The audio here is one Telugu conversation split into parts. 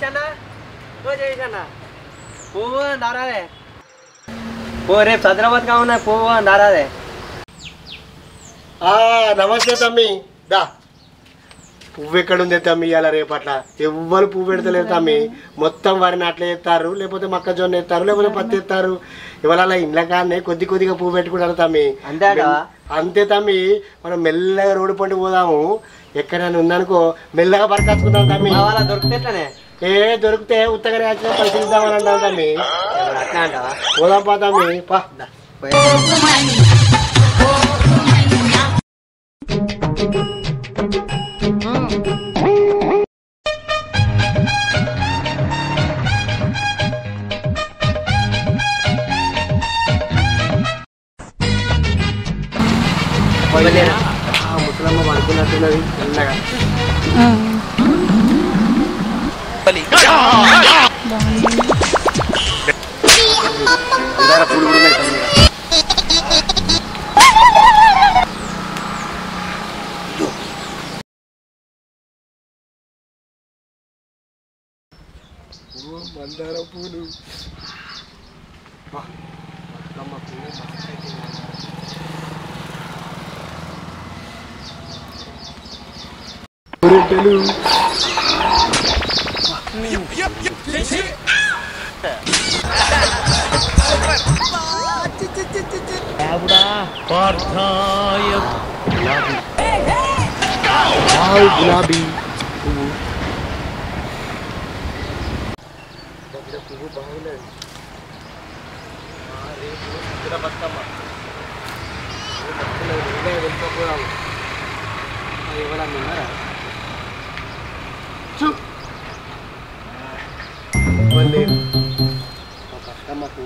జగదీశన్న జగదీశన్న పువ్వు నారాదే ఓ రేపు సదరాబాద్ కావున్నా పువ్వు నారాదే నమస్తే తమ్మి దా పువ్వు ఎక్కడుంది తమ్మి ఇవాళ రేపట్ల ఎవ్వరు పువ్వు పెడతలేరు తమ్మి మొత్తం వారిని అట్లా ఎత్తారు లేకపోతే మొక్కజొన్న ఎత్తారు లేకపోతే పత్తి ఎత్తారు ఇవాళ ఇండ్ల కాడనే కొద్దిగా పువ్వు పెట్టుకుంటారు తమ్మి అంతే తమ్మి మనం మెల్లగా రోడ్డు పండి పోదాము ఎక్కడైనా ఉందనుకో మెల్లగా బరకాచుకుంటాం తమ్మి దొరికితేనే దొరికితే ఉత్తగానే వచ్చిన పైసలు ఇద్దామని అంటాం తమ్మి పోదాం పా తమ్మి పా ముసలమ్మ పడుకున్నట్టున్నది మెల్లగా పూలు కూడా ఉన్నాయి మందార పూలు రొట్టెలు గులాబీ పువ్వు పువ్వు బాగున్నది రేపు బతుకమ్మ వెళ్ళిపోదాము ఎవరన్నా ఉన్నారా బతుకమ్మకు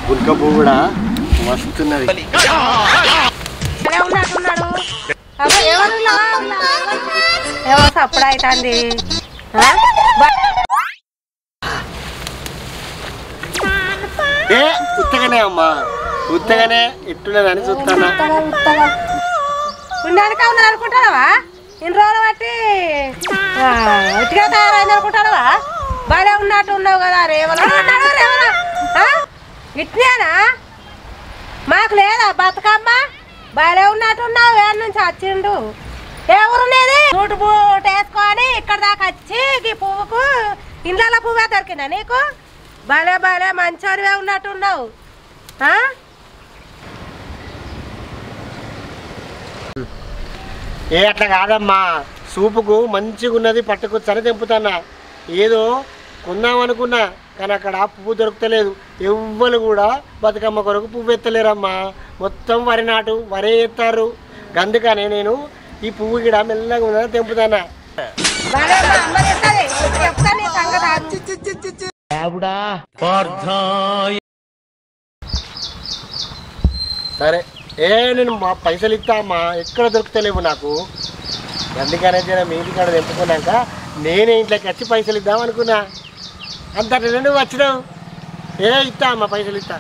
గుల్క పువ్వు కూడా మస్తున్నది ఏమో సప్పుడు అవుతుంది ఉత్తగానే అమ్మా ఉత్తగానే ఎట్టున్నదని చూస్తానా ఉండడానికి ఉన్నది అనుకుంటావా ఇన్ని రోజులు బట్టి ఇటుగా తయారైంది అనుకుంటావా బాగా ఉన్నట్టు ఉన్నావు కదా రేవలా ఇట్నేనా మాకు లేదా బతుకమ్మ బాగా ఉన్నట్టున్నావు వేరు నుంచి వచ్చిండు ఎవరునేది నూటు బూట వేసుకొని ఇక్కడ దాకా వచ్చి ఈ పువ్వుకు ఇండ్ల పువ్వే దొరికిందా నీకు భలే భలే మంచోనివే ఉన్నట్టున్నావు అట్లా కాదమ్మా సూపుకు మంచిగా ఉన్నది పట్టుకొచ్చని తెంపుతానా ఏదో కొందామనుకున్నా కానీ అక్కడ పువ్వు దొరుకుతలేదు ఎవ్వరు కూడా బతుకమ్మ కొరకు పువ్వు ఎత్తలేరమ్మా మొత్తం వరి నాటు వరే ఎత్తారు అందుకనే నేను ఈ పువ్వు కూడా మెల్లగా ఉన్నది తెంపుతానా సరే నేను మా పైసలు ఇస్తా అమ్మా ఎక్కడ దొరుకుతలేవు నాకు అందుకనే మీ ఇంటికాడ తెంపుకున్నాక నేనే ఇంట్లోకి వచ్చి పైసలు ఇద్దాం అనుకున్నా అంతటా నువ్వు వచ్చినావు ఇస్తా అమ్మా పైసలు ఇస్తా